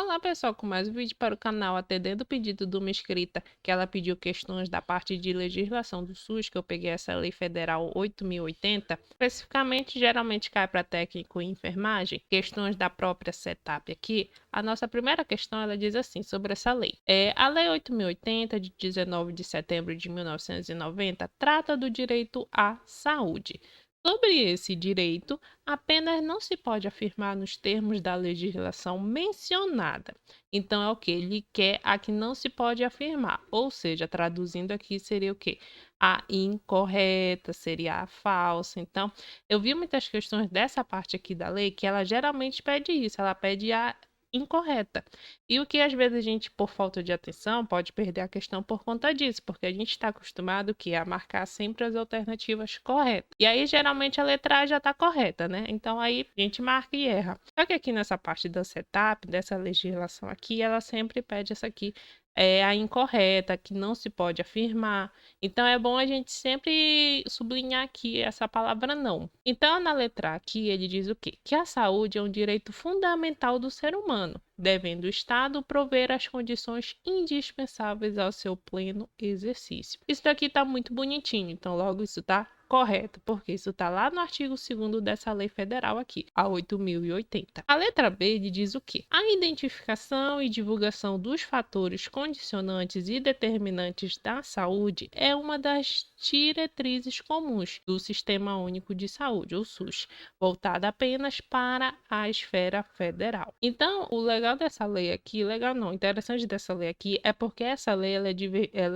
Olá, pessoal, com mais um vídeo para o canal, atendendo o pedido de uma inscrita, que ela pediu questões da parte de legislação do SUS, que eu peguei essa Lei Federal 8.080, especificamente, geralmente cai para técnico em enfermagem, questões da própria CETAP aqui. A nossa primeira questão, ela diz assim, sobre essa lei. A Lei 8.080, de 19 de setembro de 1990, trata do direito à saúde. Sobre esse direito, apenas não se pode afirmar nos termos da legislação mencionada. Então, é o que? Ele quer a que não se pode afirmar. Ou seja, traduzindo aqui, seria o quê? A incorreta, seria a falsa. Então, eu vi muitas questões dessa parte aqui da lei que ela geralmente pede isso, ela pede a incorreta. E o que às vezes a gente, por falta de atenção, pode perder a questão por conta disso, porque a gente está acostumado que a marcar sempre as alternativas corretas. E aí, geralmente, a letra A já está correta, né? Então aí a gente marca e erra. Só que aqui nessa parte da setup, dessa legislação aqui, ela sempre pede essa aqui. É a incorreta, que não se pode afirmar. Então é bom a gente sempre sublinhar aqui essa palavra não. Então, na letra A aqui, ele diz o quê? Que a saúde é um direito fundamental do ser humano, devendo o Estado prover as condições indispensáveis ao seu pleno exercício. Isso daqui está muito bonitinho, então logo isso está correto, porque isso está lá no artigo 2º dessa lei federal aqui, a 8.080. A letra B ele diz o quê? A identificação e divulgação dos fatores condicionantes e determinantes da saúde é uma das diretrizes comuns do Sistema Único de Saúde, o SUS, voltada apenas para a esfera federal. Então, o legal dessa lei aqui, legal não, interessante dessa lei aqui é porque essa lei ela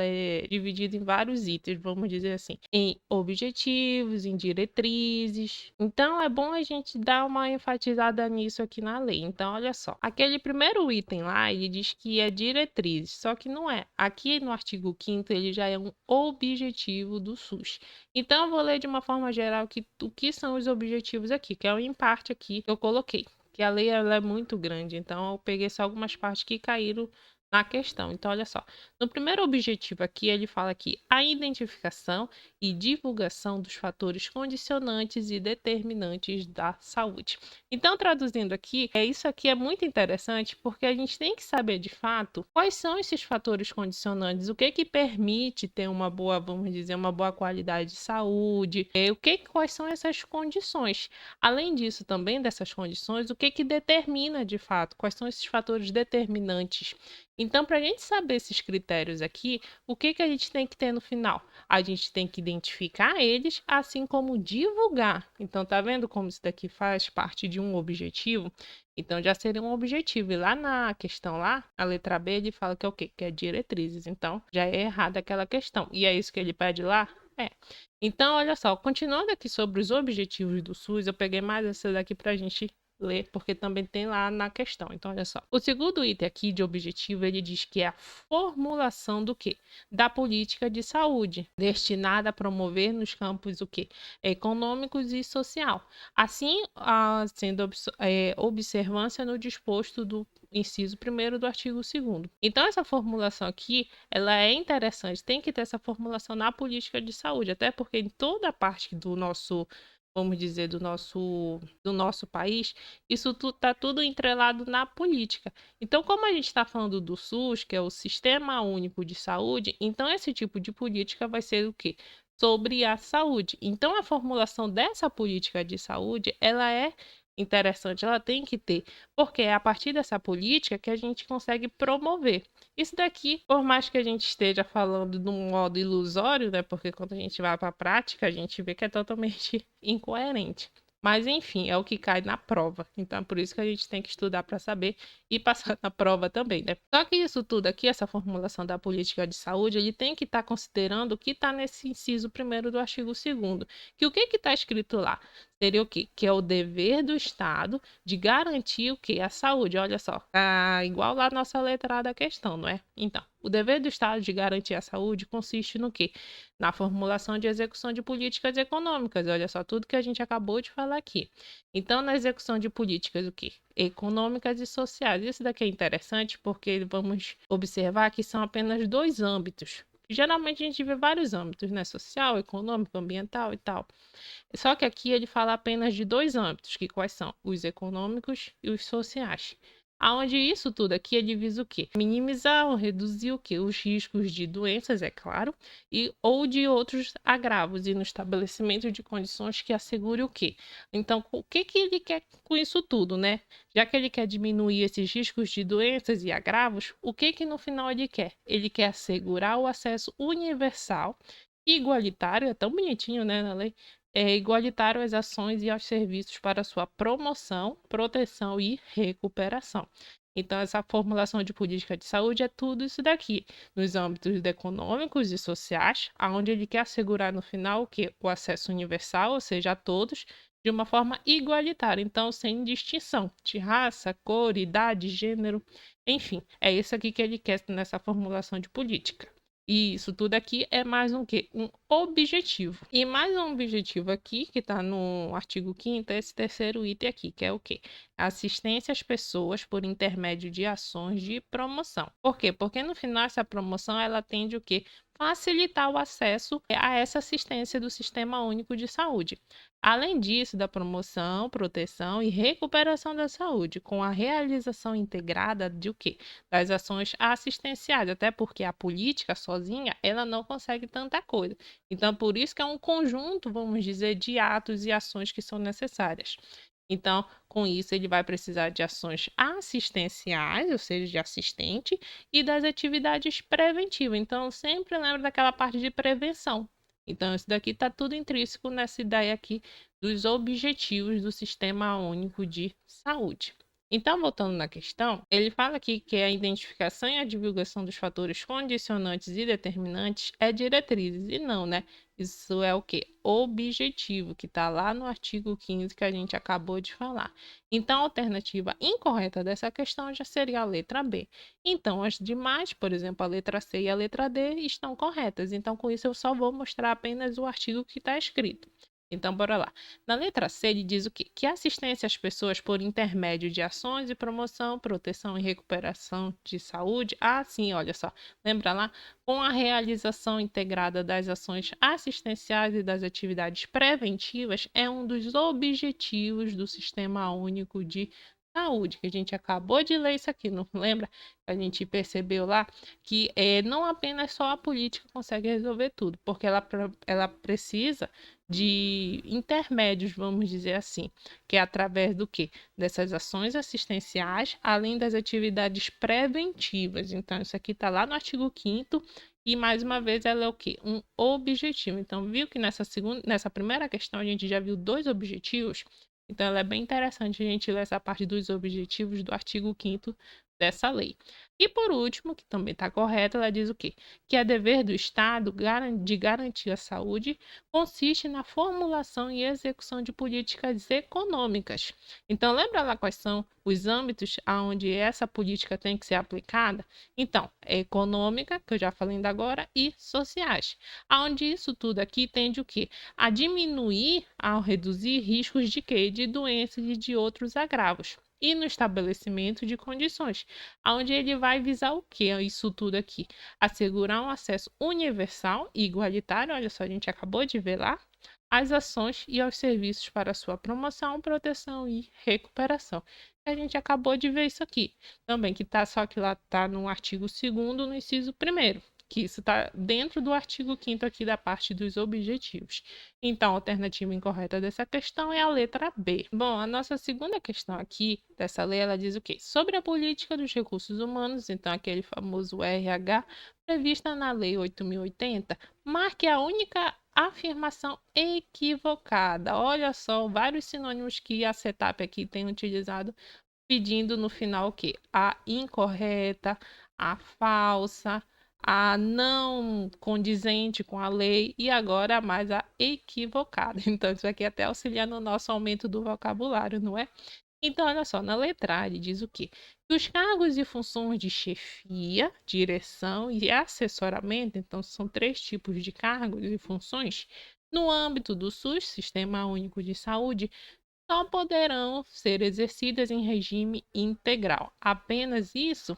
é dividida em vários itens, vamos dizer assim, em objetivos, em diretrizes. Então, é bom a gente dar uma enfatizada nisso aqui na lei. Então, olha só, aquele primeiro item lá, ele diz que é diretrizes, só que não é. Aqui no artigo 5º, ele já é um objetivo do SUS. Então, eu vou ler de uma forma geral o que são os objetivos aqui, que é o em parte aqui que eu coloquei. Que a lei ela é muito grande, então eu peguei só algumas partes que caíram na questão. Então, olha só. No primeiro objetivo aqui, ele fala que a identificação e divulgação dos fatores condicionantes e determinantes da saúde. Então, traduzindo aqui, isso aqui é muito interessante porque a gente tem que saber de fato quais são esses fatores condicionantes, o que que permite ter uma boa, vamos dizer, uma boa qualidade de saúde, quais são essas condições. Além disso, também dessas condições, o que que determina de fato, quais são esses fatores determinantes. Então, para a gente saber esses critérios aqui, o que que a gente tem que ter no final? A gente tem que identificar eles, assim como divulgar. Então, tá vendo como isso daqui faz parte de um objetivo? Então, já seria um objetivo. E lá na questão lá, a letra B, ele fala que é o quê? Que é diretrizes. Então, já é errada aquela questão. E é isso que ele pede lá? É. Então, olha só, continuando aqui sobre os objetivos do SUS, eu peguei mais essa daqui para a gente ler, porque também tem lá na questão. Então, olha só. O segundo item aqui de objetivo, ele diz que é a formulação do quê? Da política de saúde, destinada a promover nos campos o quê? Econômicos e social. Assim, sendo observância no disposto do inciso 1º do artigo 2º. Então, essa formulação aqui, ela é interessante, tem que ter essa formulação na política de saúde, até porque em toda a parte do nosso, vamos dizer, do nosso país, isso está tudo entrelado na política. Então, como a gente está falando do SUS, que é o Sistema Único de Saúde, então esse tipo de política vai ser o quê? Sobre a saúde. Então, a formulação dessa política de saúde, ela é interessante, ela tem que ter, porque é a partir dessa política que a gente consegue promover. Isso daqui, por mais que a gente esteja falando de um modo ilusório, né? Porque quando a gente vai para a prática, a gente vê que é totalmente incoerente. Mas enfim, é o que cai na prova. Então é por isso que a gente tem que estudar para saber e passar na prova também, né? Só que isso tudo aqui, essa formulação da política de saúde, ele tem que estar considerando o que está nesse inciso 1º do artigo 2º. Que o que está escrito lá? Seria o quê? Que é o dever do Estado de garantir o quê? A saúde. Olha só, tá igual lá a nossa letra da questão, não é? Então, o dever do Estado de garantir a saúde consiste no quê? Na formulação de execução de políticas econômicas. Olha só, tudo que a gente acabou de falar aqui. Então, na execução de políticas, o quê? Econômicas e sociais. Isso daqui é interessante porque vamos observar que são apenas dois âmbitos. Geralmente a gente vê vários âmbitos, né? Social, econômico, ambiental e tal. Só que aqui ele fala apenas de dois âmbitos, que quais são? Os econômicos e os sociais. Aonde isso tudo aqui ele visa o quê? Minimizar ou reduzir o quê? Os riscos de doenças, é claro, ou de outros agravos, e no estabelecimento de condições que assegure o quê? Então, o que que ele quer com isso tudo, né? Já que ele quer diminuir esses riscos de doenças e agravos, o que que no final ele quer? Ele quer assegurar o acesso universal e igualitário, é tão bonitinho, né, na lei, é igualitário às ações e aos serviços para sua promoção, proteção e recuperação. Então, essa formulação de política de saúde é tudo isso daqui, nos âmbitos econômicos e sociais, aonde ele quer assegurar no final o quê? O acesso universal, ou seja, a todos, de uma forma igualitária, então sem distinção de raça, cor, idade, gênero, enfim, é isso aqui que ele quer nessa formulação de política. E isso tudo aqui é mais um quê? Um objetivo. E mais um objetivo aqui, que está no artigo 5º, é esse terceiro item aqui, que é o quê? Assistência às pessoas por intermédio de ações de promoção. Por quê? Porque no final essa promoção, ela tende o quê? Facilitar o acesso a essa assistência do Sistema Único de Saúde. Além disso, da promoção, proteção e recuperação da saúde, com a realização integrada de o quê? Das ações assistenciais, até porque a política sozinha, ela não consegue tanta coisa. Então, por isso que é um conjunto, vamos dizer, de atos e ações que são necessárias. Então, com isso, ele vai precisar de ações assistenciais, ou seja, de assistente, e das atividades preventivas. Então, sempre lembra daquela parte de prevenção. Então, isso daqui está tudo intrínseco nessa ideia aqui dos objetivos do Sistema Único de Saúde. Então, voltando na questão, ele fala aqui que a identificação e a divulgação dos fatores condicionantes e determinantes é diretrizes, e não, né? Isso é o quê? Objetivo, que está lá no artigo 15 que a gente acabou de falar. Então, a alternativa incorreta dessa questão já seria a letra B. Então, as demais, por exemplo, a letra C e a letra D, estão corretas. Então, com isso, eu só vou mostrar apenas o artigo que está escrito. Então, bora lá. Na letra C, ele diz o quê? Que assistência às pessoas por intermédio de ações de promoção, proteção e recuperação de saúde. Ah, sim, olha só. Lembra lá? Com a realização integrada das ações assistenciais e das atividades preventivas, é um dos objetivos do Sistema Único de Saúde, que a gente acabou de ler isso aqui, não lembra? A gente percebeu lá que não apenas só a política consegue resolver tudo, porque ela precisa de intermédios, vamos dizer assim, que é através do quê? Dessas ações assistenciais, além das atividades preventivas. Então, isso aqui está lá no artigo 5º, e mais uma vez ela é o quê? Um objetivo. Então, viu que nessa primeira questão a gente já viu dois objetivos? Então, ela é bem interessante a gente ler essa parte dos objetivos do artigo 5º dessa lei. E por último, que também está correto, ela diz o quê? Que é dever do Estado de garantir a saúde consiste na formulação e execução de políticas econômicas. Então, lembra lá quais são os âmbitos onde essa política tem que ser aplicada? Então, é econômica, que eu já falei ainda agora, e sociais. Onde isso tudo aqui tende o quê? A diminuir, ao reduzir riscos de quê? De doenças e de outros agravos. E no estabelecimento de condições, onde ele vai visar o que? Isso tudo aqui. Assegurar um acesso universal e igualitário, olha só, a gente acabou de ver lá, às ações e aos serviços para sua promoção, proteção e recuperação. A gente acabou de ver isso aqui também, que tá só que lá está no artigo 2º, no inciso 1º, que isso está dentro do artigo 5º aqui da parte dos objetivos. Então, a alternativa incorreta dessa questão é a letra B. Bom, a nossa segunda questão aqui dessa lei, ela diz o quê? Sobre a política dos recursos humanos, então aquele famoso RH, prevista na Lei 8.080, marque a única afirmação equivocada. Olha só, vários sinônimos que a CETAP aqui tem utilizado, pedindo no final o quê? A incorreta, a falsa, a não condizente com a lei e agora mais a equivocada. Então, isso aqui até auxilia no nosso aumento do vocabulário, não é? Então, olha só, na letra A ele diz o quê? Que os cargos e funções de chefia, direção e assessoramento, então são 3 tipos de cargos e funções, no âmbito do SUS, Sistema Único de Saúde, só poderão ser exercidas em regime integral. Apenas isso?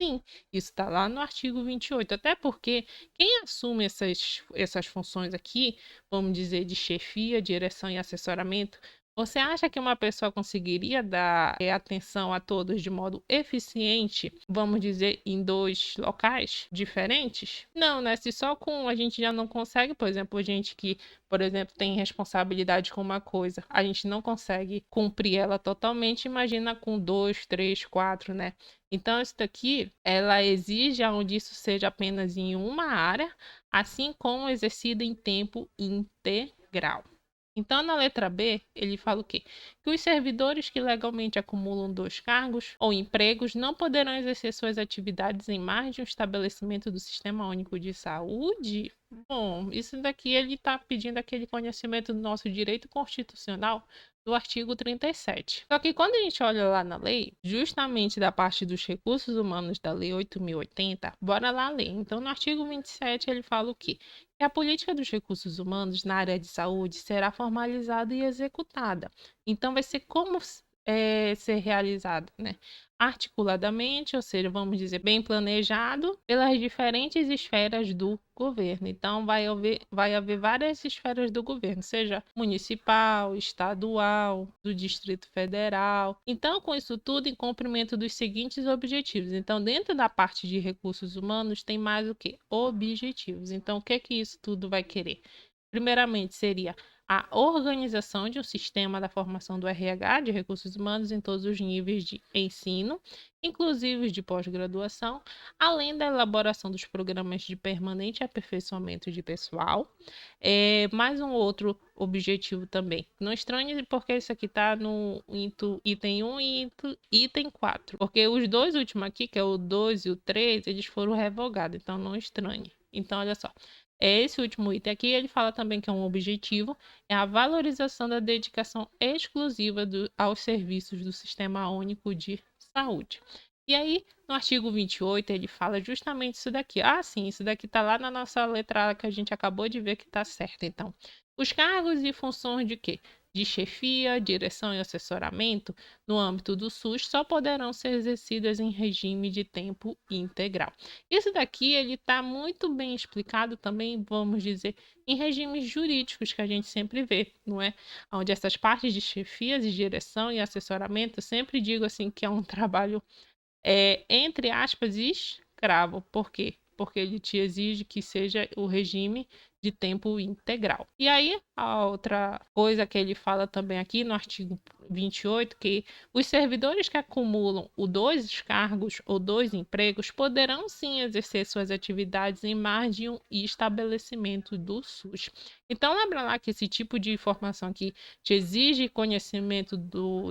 Sim, isso está lá no artigo 28, até porque quem assume essas funções aqui, vamos dizer, de chefia, direção e assessoramento, Você acha que uma pessoa conseguiria dar atenção a todos de modo eficiente, vamos dizer, em dois locais diferentes? Não, né? Se só com a gente já não consegue, por exemplo, gente que, por exemplo, tem responsabilidade com uma coisa, a gente não consegue cumprir ela totalmente, imagina com dois, três, quatro, né? Então, isso daqui, ela exige onde isso seja apenas em uma área, assim como exercido em tempo integral. Então, na letra B, ele fala o quê? Que os servidores que legalmente acumulam dois cargos ou empregos não poderão exercer suas atividades em mais de um estabelecimento do Sistema Único de Saúde. Bom, isso daqui ele está pedindo aquele conhecimento do nosso direito constitucional do artigo 37. Só que quando a gente olha lá na lei, justamente da parte dos recursos humanos da Lei 8.080, bora lá ler. Então, no artigo 27, ele fala o quê? Que a política dos recursos humanos na área de saúde será formalizada e executada. Então, vai ser como ser realizado, né? Articuladamente, ou seja, vamos dizer, bem planejado pelas diferentes esferas do governo. Então, vai haver várias esferas do governo, seja municipal, estadual, do Distrito Federal. Então, com isso tudo, em cumprimento dos seguintes objetivos. Então, dentro da parte de recursos humanos, tem mais o que? Objetivos. Então, o que é que isso tudo vai querer? Primeiramente, seria a organização de um sistema da formação do RH, de recursos humanos, em todos os níveis de ensino, inclusive os de pós-graduação, além da elaboração dos programas de permanente aperfeiçoamento de pessoal. Mais um outro objetivo também. Não estranhe porque isso aqui está no item 1 e item 4, porque os dois últimos aqui, que é o 2 e o 3, eles foram revogados, então não estranhe. Então, olha só. Esse último item aqui, ele fala também que é um objetivo, é a valorização da dedicação exclusiva aos serviços do Sistema Único de Saúde. E aí, no artigo 28, ele fala justamente isso daqui. Ah, sim, isso daqui está lá na nossa letra que a gente acabou de ver que está certo. Então, os cargos e funções de quê? De chefia, direção e assessoramento no âmbito do SUS só poderão ser exercidas em regime de tempo integral. Isso daqui ele está muito bem explicado também, vamos dizer, em regimes jurídicos que a gente sempre vê, não é? Onde essas partes de chefias e direção e assessoramento, eu sempre digo assim que é um trabalho entre aspas, escravo. Por quê? Porque ele te exige que seja o regime de tempo integral. E aí, a outra coisa que ele fala também aqui no artigo 28, que os servidores que acumulam dois cargos ou dois empregos poderão sim exercer suas atividades em mais de um estabelecimento do SUS. Então, lembra lá que esse tipo de informação aqui te exige conhecimento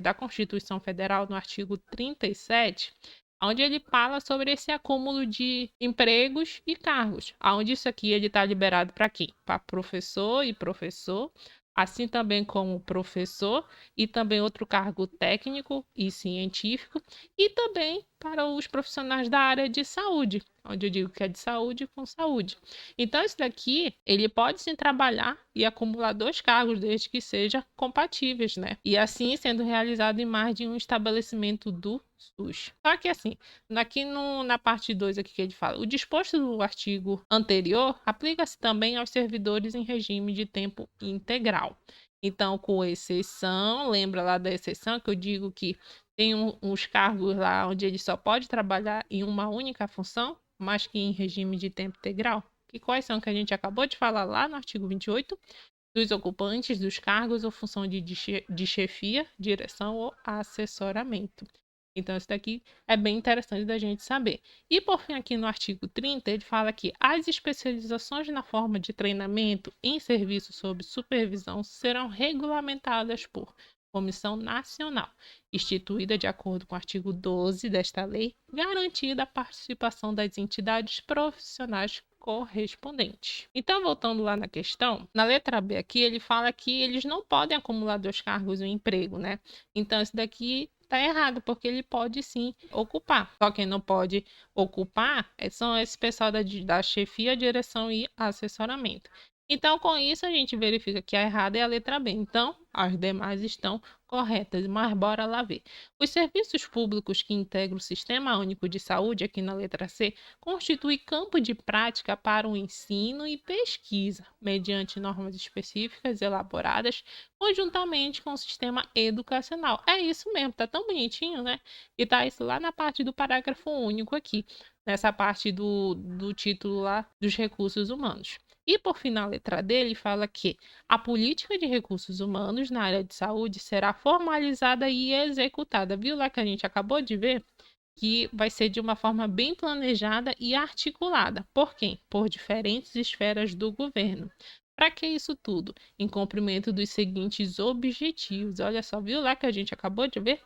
da Constituição Federal no artigo 37, onde ele fala sobre esse acúmulo de empregos e cargos, onde isso aqui ele está liberado para quem? Para professor e professor, assim também como professor e também outro cargo técnico e científico, e também para os profissionais da área de saúde, onde eu digo que é de saúde com saúde. Então, isso daqui, ele pode sim trabalhar e acumular dois cargos, desde que sejam compatíveis, né? E assim sendo realizado em mais de um estabelecimento do SUS. Só que assim, aqui na parte 2 aqui que ele fala, o disposto do artigo anterior aplica-se também aos servidores em regime de tempo integral. Então, com exceção, lembra lá da exceção que eu digo que tem uns cargos lá onde ele só pode trabalhar em uma única função, mas que em regime de tempo integral. E quais são que a gente acabou de falar lá no artigo 28? Dos ocupantes dos cargos ou função de chefia, direção ou assessoramento. Então, isso daqui é bem interessante da gente saber. E, por fim, aqui no artigo 30, ele fala que as especializações na forma de treinamento em serviço sob supervisão serão regulamentadas por Comissão Nacional, instituída de acordo com o artigo 12 desta lei, garantida a participação das entidades profissionais correspondentes. Então, voltando lá na questão, na letra B aqui, ele fala que eles não podem acumular dois cargos em emprego, né? Então, isso daqui tá errado, porque ele pode sim ocupar. Só quem não pode ocupar são esse pessoal da chefia, direção e assessoramento. Então, com isso, a gente verifica que a errada é a letra B. Então, as demais estão corretas, mas bora lá ver. Os serviços públicos que integram o Sistema Único de Saúde, aqui na letra C, constituem campo de prática para o ensino e pesquisa, mediante normas específicas elaboradas conjuntamente com o sistema educacional. É isso mesmo, tá tão bonitinho, né? E tá isso lá na parte do parágrafo único aqui, nessa parte do título lá dos recursos humanos. E por fim, na letra D, ele fala que a política de recursos humanos na área de saúde será formalizada e executada. Viu lá que a gente acabou de ver? Que vai ser de uma forma bem planejada e articulada. Por quem? Por diferentes esferas do governo. Para que isso tudo? Em cumprimento dos seguintes objetivos. Olha só, viu lá que a gente acabou de ver?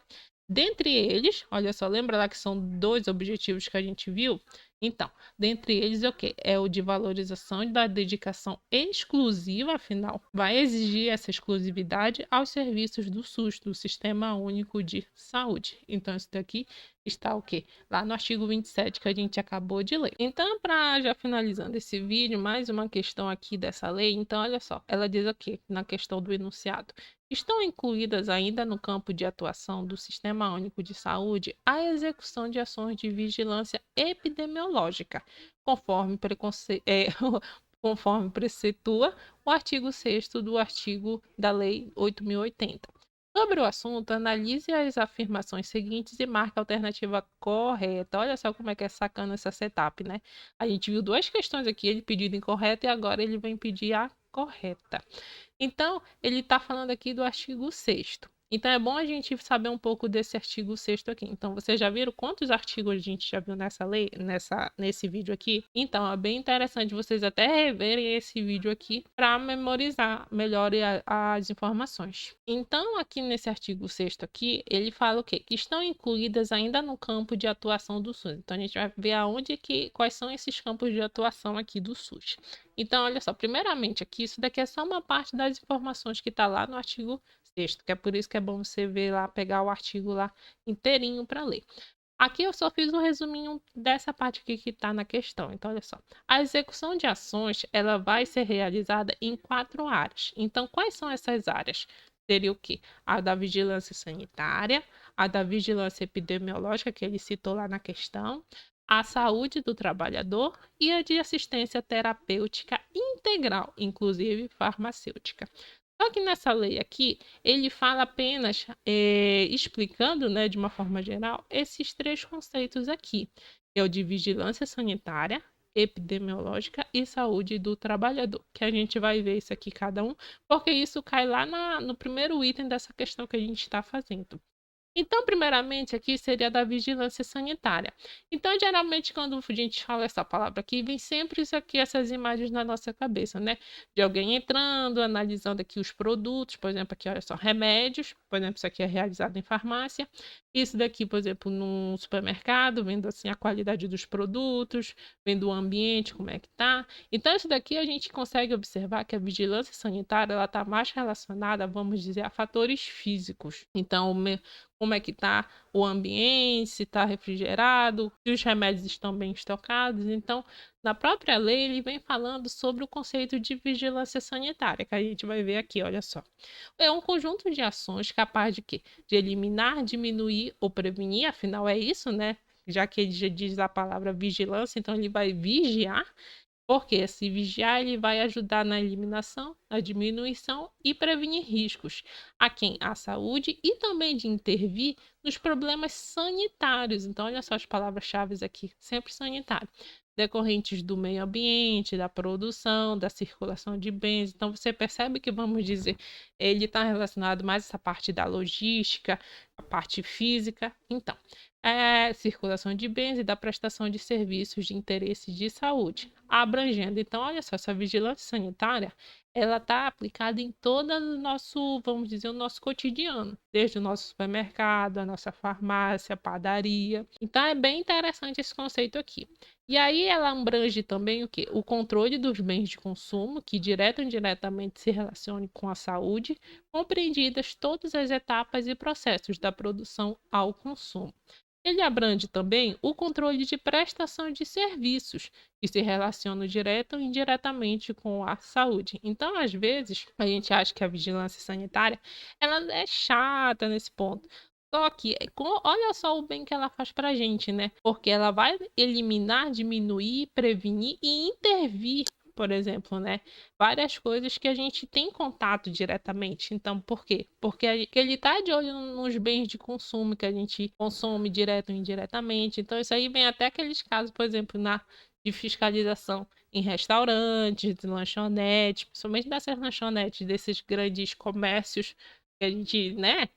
Dentre eles, olha só, lembra lá que são 2 objetivos que a gente viu? Então, dentre eles é o quê? É o de valorização da dedicação exclusiva, afinal, vai exigir essa exclusividade aos serviços do SUS, do Sistema Único de Saúde. Então, isso daqui está o quê? Lá no artigo 27 que a gente acabou de ler. Então, para já finalizando esse vídeo, mais uma questão aqui dessa lei. Então, olha só, ela diz o quê? Na questão do enunciado. Estão incluídas ainda no campo de atuação do Sistema Único de Saúde a execução de ações de vigilância epidemiológica, conforme, conforme preceitua o artigo 6º do artigo da Lei 8.080. Sobre o assunto, analise as afirmações seguintes e marque a alternativa correta. Olha só como é que é sacana essa setup, né? A gente viu 2 questões aqui, ele pedindo incorreta e agora ele vem pedir a correta. Então, ele está falando aqui do artigo 6º. Então, é bom a gente saber um pouco desse artigo 6º aqui. Então, vocês já viram quantos artigos a gente já viu nessa lei, nesse vídeo aqui? Então, é bem interessante vocês até reverem esse vídeo aqui para memorizar melhor as informações. Então, aqui nesse artigo 6º aqui, ele fala o quê? Que estão incluídas ainda no campo de atuação do SUS. Então, a gente vai ver quais são esses campos de atuação aqui do SUS. Então, olha só, primeiramente aqui, isso daqui é só uma parte das informações que está lá no artigo 6º, que é por isso que é bom você ver lá, pegar o artigo lá inteirinho para ler. Aqui eu só fiz um resuminho dessa parte aqui que está na questão. Então, olha só. A execução de ações, ela vai ser realizada em 4 áreas. Então, quais são essas áreas? Seria o quê? A da vigilância sanitária, a da vigilância epidemiológica, que ele citou lá na questão, a saúde do trabalhador e a de assistência terapêutica integral, inclusive farmacêutica. Só que nessa lei aqui, ele fala apenas explicando, né, de uma forma geral, esses 3 conceitos aqui. É o de vigilância sanitária, epidemiológica e saúde do trabalhador, que a gente vai ver isso aqui cada um, porque isso cai lá no primeiro item dessa questão que a gente está fazendo. Então, primeiramente, aqui seria da vigilância sanitária. Então, geralmente, quando a gente fala essa palavra aqui, vem sempre isso aqui, essas imagens na nossa cabeça, né? De alguém entrando, analisando aqui os produtos, por exemplo, aqui, olha só, remédios, por exemplo, isso aqui é realizado em farmácia. Isso daqui, por exemplo, num supermercado, vendo assim a qualidade dos produtos, vendo o ambiente, como é que tá. Então, isso daqui a gente consegue observar que a vigilância sanitária, ela está mais relacionada, vamos dizer, a fatores físicos. Então, como é que está o ambiente, se está refrigerado, se os remédios estão bem estocados. Então, na própria lei, ele vem falando sobre o conceito de vigilância sanitária, que a gente vai ver aqui, olha só. É um conjunto de ações capaz de quê? De eliminar, diminuir ou prevenir, afinal é isso, né? Já que ele já diz a palavra vigilância, então ele vai vigiar, porque se vigiar, ele vai ajudar na eliminação, na diminuição e prevenir riscos a quem? A saúde e também de intervir nos problemas sanitários. Então, olha só as palavras-chave aqui, sempre sanitário. Decorrentes do meio ambiente, da produção, da circulação de bens. Então, você percebe que, vamos dizer, ele está relacionado mais a essa parte da logística, a parte física. Então, circulação de bens e da prestação de serviços de interesse de saúde, abrangendo. Então, olha só, essa vigilância sanitária, ela está aplicada em todo o nosso, vamos dizer, o nosso cotidiano, desde o nosso supermercado, a nossa farmácia, padaria. Então, é bem interessante esse conceito aqui. E aí ela abrange também o quê? O controle dos bens de consumo, que direto ou indiretamente se relacione com a saúde, compreendidas todas as etapas e processos da produção ao consumo. Ele abrange também o controle de prestação de serviços, que se relacionam direta ou indiretamente com a saúde. Então, às vezes, a gente acha que a vigilância sanitária ela é chata nesse ponto. Só que, olha só o bem que ela faz para a gente, né? Porque ela vai eliminar, diminuir, prevenir e intervir, por exemplo, né? Várias coisas que a gente tem contato diretamente. Então, por quê? Porque ele está de olho nos bens de consumo que a gente consome direto ou indiretamente. Então, isso aí vem até aqueles casos, por exemplo, de fiscalização em restaurantes, de lanchonetes, principalmente dessas lanchonetes, desses grandes comércios que a gente, né?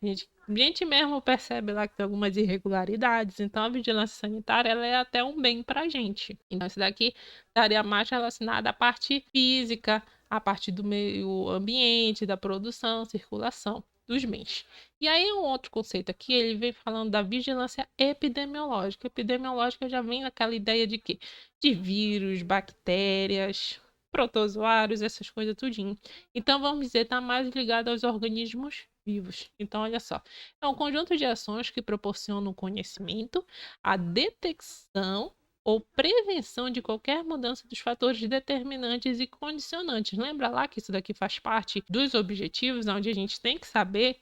A gente mesmo percebe lá que tem algumas irregularidades. Então, a vigilância sanitária ela é até um bem para a gente. Então, isso daqui estaria mais relacionada à parte física, à parte do meio ambiente, da produção, circulação dos bens. E aí, um outro conceito aqui, ele vem falando da vigilância epidemiológica. Epidemiológica já vem naquela ideia de quê? De vírus, bactérias, protozoários, essas coisas tudinho. Então, vamos dizer, está mais ligado aos organismos vivos. Então, olha só, é um conjunto de ações que proporcionam o conhecimento, a detecção ou prevenção de qualquer mudança dos fatores determinantes e condicionantes. Lembra lá que isso daqui faz parte dos objetivos, onde a gente tem que saber,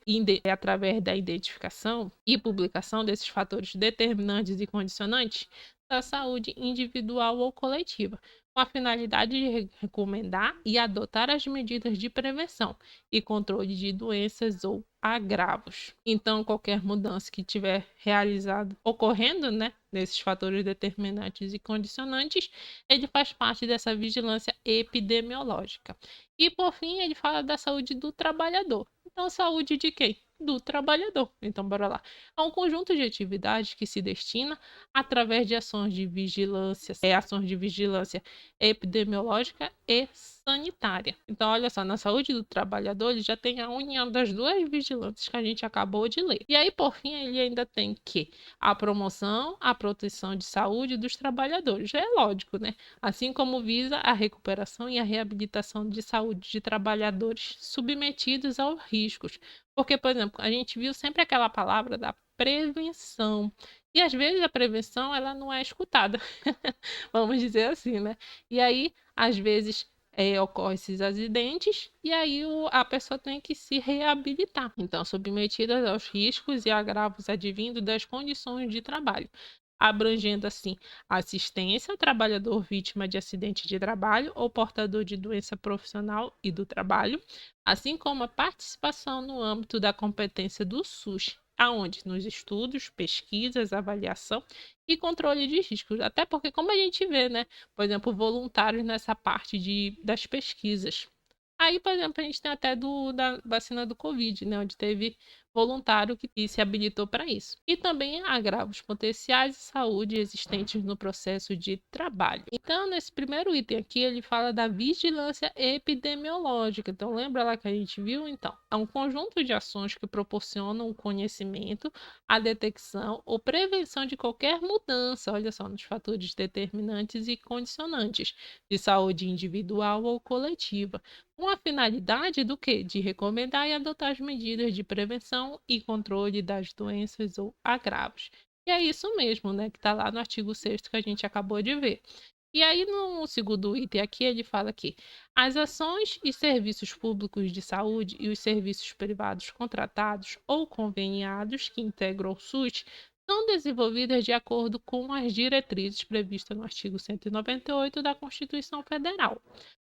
através da identificação e publicação desses fatores determinantes e condicionantes, da saúde individual ou coletiva, com a finalidade de recomendar e adotar as medidas de prevenção e controle de doenças ou agravos. Então, qualquer mudança que tiver realizado, ocorrendo, né, nesses fatores determinantes e condicionantes, ele faz parte dessa vigilância epidemiológica. E, por fim, ele fala da saúde do trabalhador. Então, saúde de quem? Do trabalhador. Então, bora lá. É um conjunto de atividades que se destina, através de ações de vigilância epidemiológica e sanitária. Então, olha só, na saúde do trabalhador, ele já tem a união das duas vigilâncias que a gente acabou de ler. E aí, por fim, ele ainda tem que a promoção, a proteção de saúde dos trabalhadores. Já é lógico, né? Assim como visa a recuperação e a reabilitação de saúde de trabalhadores submetidos aos riscos. Porque, por exemplo, a gente viu sempre aquela palavra da prevenção. E às vezes a prevenção ela não é escutada, vamos dizer assim, né? E aí, às vezes, ocorrem esses acidentes e aí a pessoa tem que se reabilitar. Então, submetida aos riscos e agravos advindos das condições de trabalho, abrangendo assim assistência ao trabalhador vítima de acidente de trabalho ou portador de doença profissional e do trabalho, assim como a participação no âmbito da competência do SUS, aonde nos estudos, pesquisas, avaliação e controle de riscos. Até porque, como a gente vê, né? Por exemplo, voluntários nessa parte das pesquisas. Aí, por exemplo, a gente tem até da vacina do Covid, né? Onde teve voluntário que se habilitou para isso. E também agravos potenciais de saúde existentes no processo de trabalho. Então, nesse primeiro item aqui, ele fala da vigilância epidemiológica. Então, lembra lá que a gente viu? Então, é um conjunto de ações que proporcionam o conhecimento, a detecção ou prevenção de qualquer mudança, olha só, nos fatores determinantes e condicionantes de saúde individual ou coletiva, com a finalidade do quê? De recomendar e adotar as medidas de prevenção e controle das doenças ou agravos. E é isso mesmo, né, que está lá no artigo 6º que a gente acabou de ver. E aí, no segundo item aqui, ele fala que as ações e serviços públicos de saúde e os serviços privados contratados ou conveniados que integram o SUS são desenvolvidas de acordo com as diretrizes previstas no artigo 198 da Constituição Federal,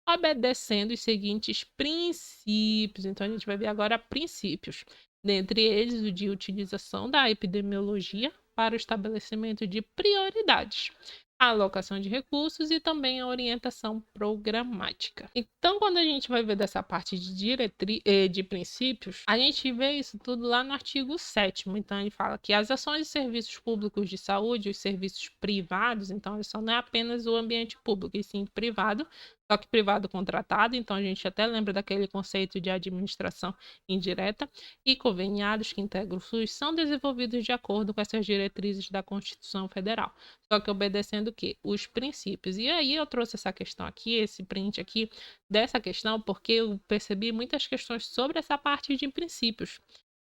obedecendo os seguintes princípios. Então, a gente vai ver agora princípios. Dentre eles, o de utilização da epidemiologia para o estabelecimento de prioridades, a alocação de recursos e também a orientação programática. Então, quando a gente vai ver dessa parte de princípios, a gente vê isso tudo lá no artigo 7º. Então, ele fala que as ações e serviços públicos de saúde, os serviços privados, então, isso não é apenas o ambiente público, e sim privado, só que privado contratado, então a gente até lembra daquele conceito de administração indireta, e conveniados que integram o SUS são desenvolvidos de acordo com essas diretrizes da Constituição Federal, só que obedecendo o quê? Os princípios. E aí eu trouxe essa questão aqui, esse print aqui, dessa questão, porque eu percebi muitas questões sobre essa parte de princípios.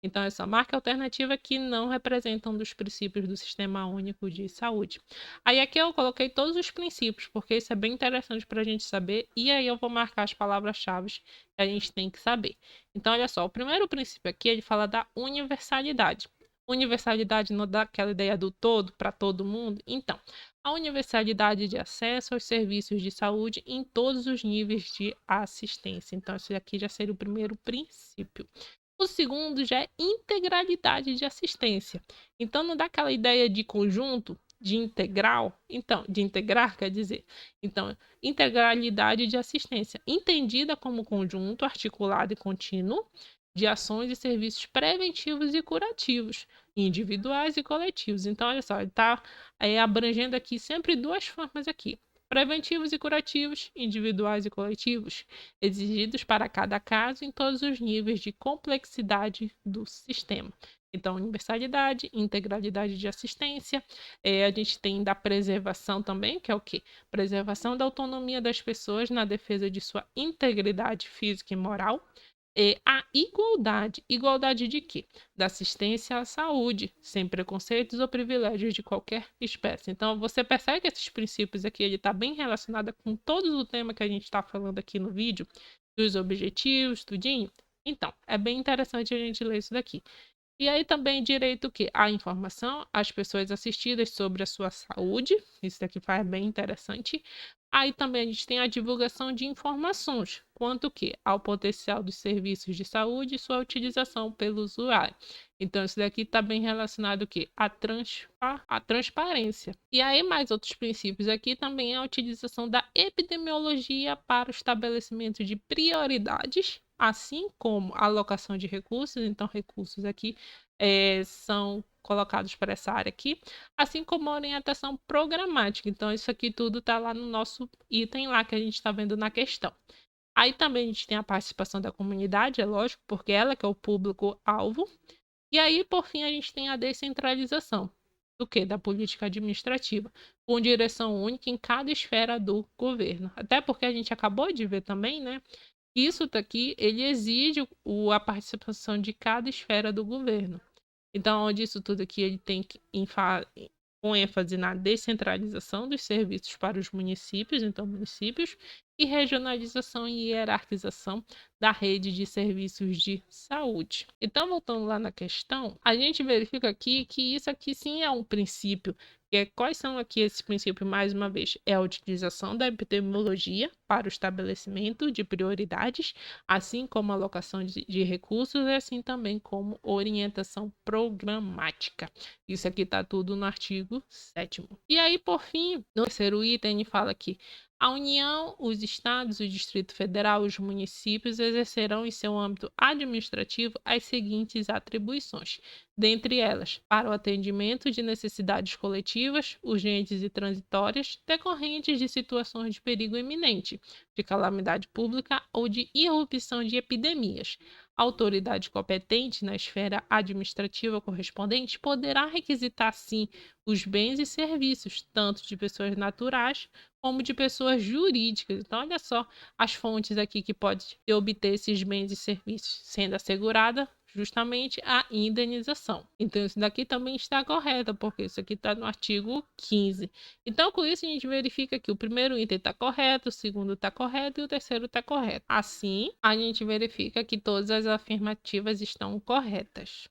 Então, essa marca alternativa que não representa um dos princípios do Sistema Único de Saúde. Aí aqui eu coloquei todos os princípios, porque isso é bem interessante para a gente saber, e aí eu vou marcar as palavras-chave que a gente tem que saber. Então, olha só, o primeiro princípio aqui, ele fala da universalidade. Universalidade não dá aquela ideia do todo para todo mundo? Então, a universalidade de acesso aos serviços de saúde em todos os níveis de assistência. Então, esse aqui já seria o primeiro princípio. O segundo já é integralidade de assistência. Então, não dá aquela ideia de conjunto, de integral, então, de integrar, quer dizer. Então, integralidade de assistência, entendida como conjunto articulado e contínuo de ações e serviços preventivos e curativos, individuais e coletivos. Então, olha só, ele está abrangendo aqui sempre duas formas aqui. Preventivos e curativos, individuais e coletivos, exigidos para cada caso em todos os níveis de complexidade do sistema. Então, universalidade, integralidade de assistência, a gente tem da preservação também, que é o quê? Preservação da autonomia das pessoas na defesa de sua integridade física e moral, a igualdade. Igualdade de quê? Da assistência à saúde, sem preconceitos ou privilégios de qualquer espécie. Então, você percebe que esses princípios aqui, ele está bem relacionado com todo o tema que a gente está falando aqui no vídeo, dos objetivos, tudinho? Então, é bem interessante a gente ler isso daqui. E aí também direito o quê? A informação às pessoas assistidas sobre a sua saúde. Isso daqui faz bem interessante. Aí também a gente tem a divulgação de informações quanto o quê? Ao potencial dos serviços de saúde e sua utilização pelo usuário. Então, isso daqui está bem relacionado o quê? A transparência. E aí, mais outros princípios aqui também é a utilização da epidemiologia para o estabelecimento de prioridades, assim como a alocação de recursos. Então, recursos aqui são colocados para essa área aqui, assim como a orientação programática. Então, isso aqui tudo está lá no nosso item lá que a gente está vendo na questão. Aí também a gente tem a participação da comunidade, é lógico, porque ela que é o público-alvo. E aí, por fim, a gente tem a descentralização. Do que? Da política administrativa, com direção única em cada esfera do governo. Até porque a gente acabou de ver também, né? Isso daqui, ele exige a participação de cada esfera do governo. Então, onde isso tudo aqui ele tem que com ênfase na descentralização dos serviços para os municípios, então municípios, e regionalização e hierarquização da rede de serviços de saúde. Então, voltando lá na questão, a gente verifica aqui que isso aqui sim é um princípio. Quais são aqui esses princípios, mais uma vez? É a utilização da epidemiologia para o estabelecimento de prioridades, assim como a alocação de recursos, e assim também como orientação programática. Isso aqui está tudo no artigo 7º. E aí, por fim, no terceiro item, ele fala que a União, os estados, o Distrito Federal e os municípios exercerão em seu âmbito administrativo as seguintes atribuições, dentre elas, para o atendimento de necessidades coletivas, urgentes e transitórias, decorrentes de situações de perigo iminente, de calamidade pública ou de irrupção de epidemias. A autoridade competente na esfera administrativa correspondente poderá requisitar, sim, os bens e serviços, tanto de pessoas naturais como de pessoas jurídicas. Então, olha só as fontes aqui que pode obter esses bens e serviços, sendo assegurada justamente a indenização. Então, isso daqui também está correto, porque isso aqui está no artigo 15. Então, com isso, a gente verifica que o primeiro item está correto, o segundo está correto e o terceiro está correto. Assim, a gente verifica que todas as afirmativas estão corretas.